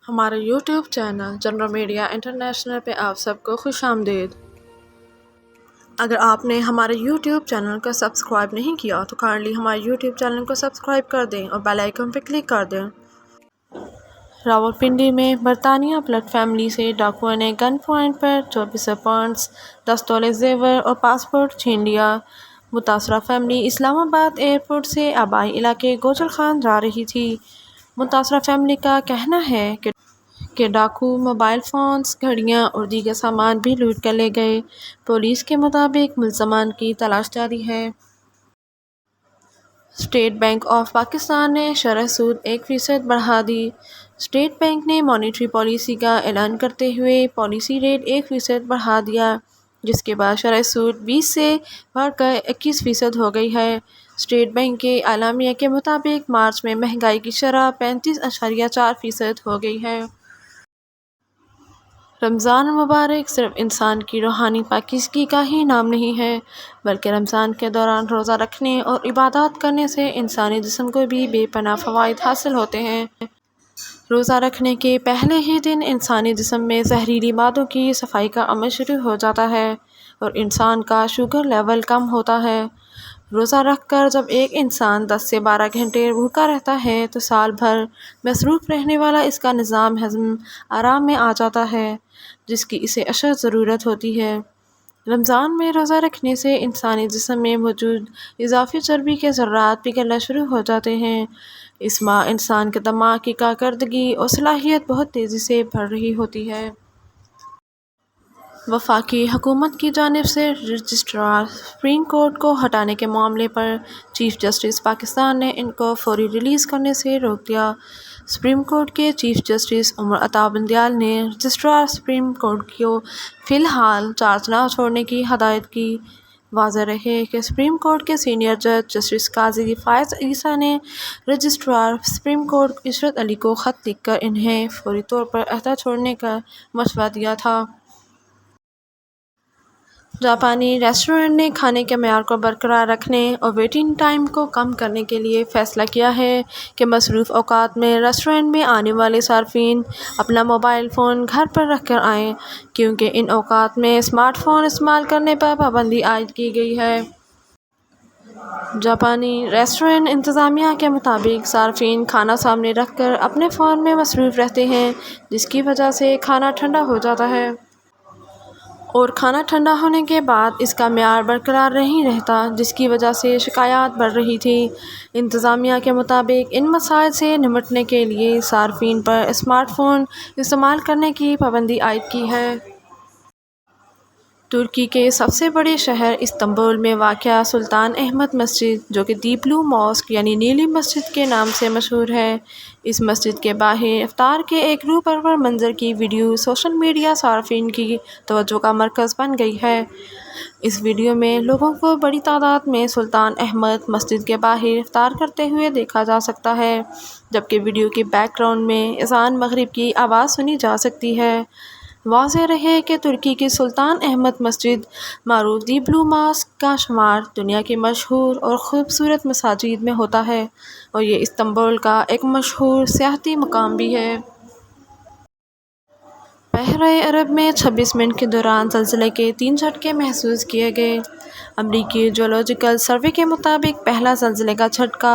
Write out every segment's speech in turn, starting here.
ہمارے YouTube channel general media international پہ آپ سب کو خوش آمدید۔ اگر آپ نے ہمارے یوٹیوب چینل کو سبسکرائب نہیں کیا تو کائنڈلی ہمارے یوٹیوب چینل کو سبسکرائب کر دیں اور بیل آئیکن پہ کلک کر دیں۔ راولپنڈی میں برطانیہ پلٹ فیملی سے ڈاکوؤں نے گن پوائنٹ پر 2400 پاؤنڈز 10 تولے زیور اور پاسپورٹ چھین لیا۔ متاثرہ فیملی اسلام آباد ایئرپورٹ سے آبائی علاقے گوجر خان جا رہی تھی۔ متاثرہ فیملی کا کہنا ہے کہ ڈاکو موبائل فونز، گھڑیاں اور دیگر سامان بھی لوٹ کر لے گئے۔ پولیس کے مطابق ملزمان کی تلاش جاری ہے۔ اسٹیٹ بینک آف پاکستان نے شرح سود 1% بڑھا دی۔ اسٹیٹ بینک نے مانیٹری پالیسی کا اعلان کرتے ہوئے پالیسی ریٹ 1% بڑھا دیا، جس کے بعد شرح سود 20 سے بڑھ کر 21% ہو گئی ہے۔ اسٹیٹ بینک کے اعلامیہ کے مطابق مارچ میں مہنگائی کی شرح 35.4% ہو گئی ہے۔ رمضان المبارک صرف انسان کی روحانی پاکیزگی کا ہی نام نہیں ہے، بلکہ رمضان کے دوران روزہ رکھنے اور عبادات کرنے سے انسانی جسم کو بھی بے پناہ فوائد حاصل ہوتے ہیں۔ روزہ رکھنے کے پہلے ہی دن انسانی جسم میں زہریلی مادوں کی صفائی کا عمل شروع ہو جاتا ہے اور انسان کا شوگر لیول کم ہوتا ہے۔ روزہ رکھ کر جب ایک انسان 10 سے 12 گھنٹے بھوکا رہتا ہے تو سال بھر مصروف رہنے والا اس کا نظام ہضم آرام میں آ جاتا ہے، جس کی اسے اشد ضرورت ہوتی ہے۔ رمضان میں روزہ رکھنے سے انسانی جسم میں موجود اضافی چربی کے ذرات پگھلنا شروع ہو جاتے ہیں۔ اس ماہ انسان کے دماغ کی کارکردگی اور صلاحیت بہت تیزی سے بڑھ رہی ہوتی ہے۔ وفاقی حکومت کی جانب سے رجسٹرار سپریم کورٹ کو ہٹانے کے معاملے پر چیف جسٹس پاکستان نے ان کو فوری ریلیز کرنے سے روک دیا۔ سپریم کورٹ کے چیف جسٹس عمر عطا بندیال نے رجسٹرار سپریم کورٹ کو فی الحال چارج نہ چھوڑنے کی ہدایت کی۔ واضح رہے کہ سپریم کورٹ کے سینئر جج جسٹس قاضی فائز عیسی نے رجسٹرار سپریم کورٹ عشرت علی کو خط لکھ کر انہیں فوری طور پر عہدہ چھوڑنے کا مشورہ دیا تھا۔ جاپانی ریسٹورینٹ نے کھانے کے معیار کو برقرار رکھنے اور ویٹنگ ٹائم کو کم کرنے کے لیے فیصلہ کیا ہے کہ مصروف اوقات میں ریسٹورینٹ میں آنے والے صارفین اپنا موبائل فون گھر پر رکھ کر آئیں، کیونکہ ان اوقات میں اسمارٹ فون استعمال کرنے پر پابندی عائد کی گئی ہے۔ جاپانی ریسٹورینٹ انتظامیہ کے مطابق صارفین کھانا سامنے رکھ کر اپنے فون میں مصروف رہتے ہیں، جس کی وجہ سے کھانا ٹھنڈا ہو جاتا ہے اور کھانا ٹھنڈا ہونے کے بعد اس کا معیار برقرار نہیں رہتا، جس کی وجہ سے شکایات بڑھ رہی تھیں۔ انتظامیہ کے مطابق ان مسائل سے نمٹنے کے لیے صارفین پر اسمارٹ فون استعمال کرنے کی پابندی عائد کی ہے۔ ترکی کے سب سے بڑے شہر استنبول میں واقع سلطان احمد مسجد، جو کہ دی بلو ماسک یعنی نیلی مسجد کے نام سے مشہور ہے، اس مسجد کے باہر افطار کے ایک روح پرور منظر کی ویڈیو سوشل میڈیا صارفین کی توجہ کا مرکز بن گئی ہے۔ اس ویڈیو میں لوگوں کو بڑی تعداد میں سلطان احمد مسجد کے باہر افطار کرتے ہوئے دیکھا جا سکتا ہے، جبکہ ویڈیو کے بیک گراؤنڈ میں اذان مغرب کی آواز سنی جا سکتی ہے۔ واضح رہے کہ ترکی کی سلطان احمد مسجد معروف دی بلو ماسک کا شمار دنیا کی مشہور اور خوبصورت مساجد میں ہوتا ہے اور یہ استنبول کا ایک مشہور سیاحتی مقام بھی ہے۔ بحیرہ عرب میں 26 منٹ کے دوران زلزلے کے 3 جھٹکے محسوس کیے گئے۔ امریکی جیولوجیکل سروے کے مطابق پہلا زلزلے کا جھٹکا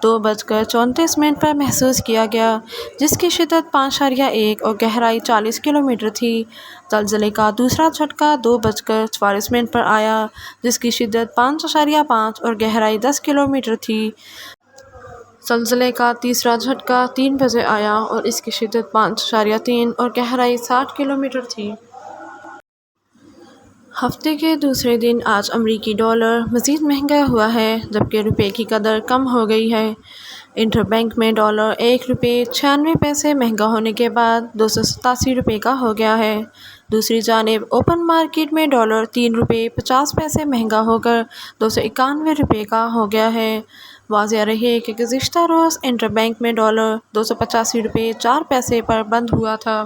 2:34 پر محسوس کیا گیا، جس کی شدت 5.1 اور گہرائی 40 کلومیٹر تھی۔ زلزلے کا دوسرا جھٹکا 2:44 پر آیا، جس کی شدت 5.5 اور گہرائی 10 کلومیٹر تھی۔ زلزلے کا تیسرا جھٹکا 3 بجے آیا اور اس کی شدت 5.3 اور گہرائی 60 کلومیٹر تھی۔ ہفتے کے دوسرے دن آج امریکی ڈالر مزید مہنگا ہوا ہے، جبکہ روپے کی قدر کم ہو گئی ہے۔ انٹر بینک میں ڈالر 1 روپے 96 پیسے مہنگا ہونے کے بعد 287 روپے کا ہو گیا ہے۔ دوسری جانب اوپن مارکیٹ میں ڈالر 3 روپے 50 پیسے مہنگا ہو کر 291 روپے کا ہو گیا ہے۔ واضح رہے کہ گزشتہ روز انٹر بینک میں ڈالر 285 روپے 4 پیسے پر بند ہوا تھا۔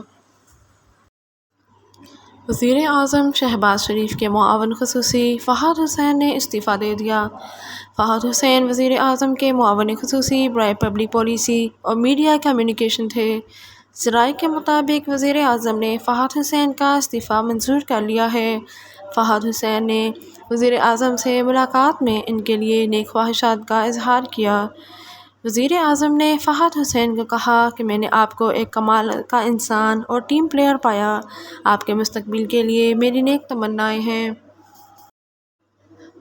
وزیر اعظم شہباز شریف کے معاون خصوصی فہد حسین نے استعفیٰ دے دیا۔ فہد حسین وزیر اعظم کے معاون خصوصی برائے پبلک پالیسی اور میڈیا کمیونیکیشن تھے۔ ذرائع کے مطابق وزیر اعظم نے فہد حسین کا استعفیٰ منظور کر لیا ہے۔ فہد حسین نے وزیر اعظم سے ملاقات میں ان کے لیے نیک خواہشات کا اظہار کیا۔ وزیر اعظم نے فہد حسین کو کہا کہ میں نے آپ کو ایک کمال کا انسان اور ٹیم پلیئر پایا، آپ کے مستقبل کے لیے میری نیک تمنائیں ہیں۔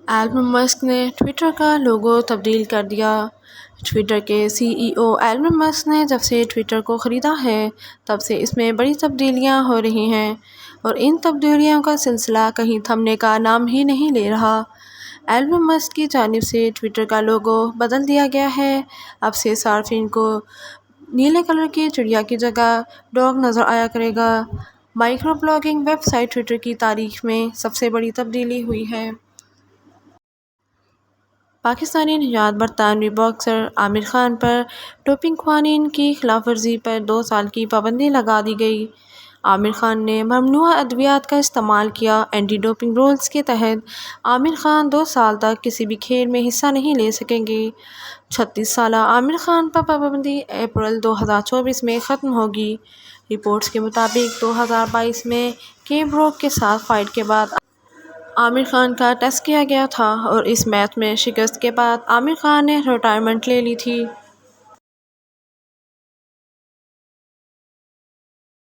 ایلن مسک نے ٹوئٹر کا لوگو تبدیل کر دیا۔ ٹوئٹر کے سی ای او ایلن مسک نے جب سے ٹوئٹر کو خریدا ہے تب سے اس میں بڑی تبدیلیاں ہو رہی ہیں اور ان تبدیلیوں کا سلسلہ کہیں تھمنے کا نام ہی نہیں لے رہا۔ ایلن مسک کی جانب سے ٹوئٹر کا لوگو بدل دیا گیا ہے۔ اب سے صارفین کو نیلے کلر کی چڑیا کی جگہ ڈاگ نظر آیا کرے گا۔ Micro blogging website Twitter کی تاریخ میں سب سے بڑی تبدیلی ہوئی ہے۔ پاکستانی نژاد برطانوی باکسر عامر خان پر ڈوپنگ قوانین کی خلاف ورزی پر 2 سال کی پابندی لگا دی گئی۔ عامر خان نے ممنوعہ ادویات کا استعمال کیا۔ اینٹی ڈوپنگ رولز کے تحت عامر خان 2 سال تک کسی بھی کھیل میں حصہ نہیں لے سکیں گے۔ 36 سالہ عامر خان پر پابندی اپریل 2024 میں ختم ہوگی۔ رپورٹس کے مطابق 2022 میں کے بروک کے ساتھ فائٹ کے بعد عامر خان کا ٹیسٹ کیا گیا تھا اور اس میچ میں شکست کے بعد عامر خان نے ریٹائرمنٹ لے لی تھی۔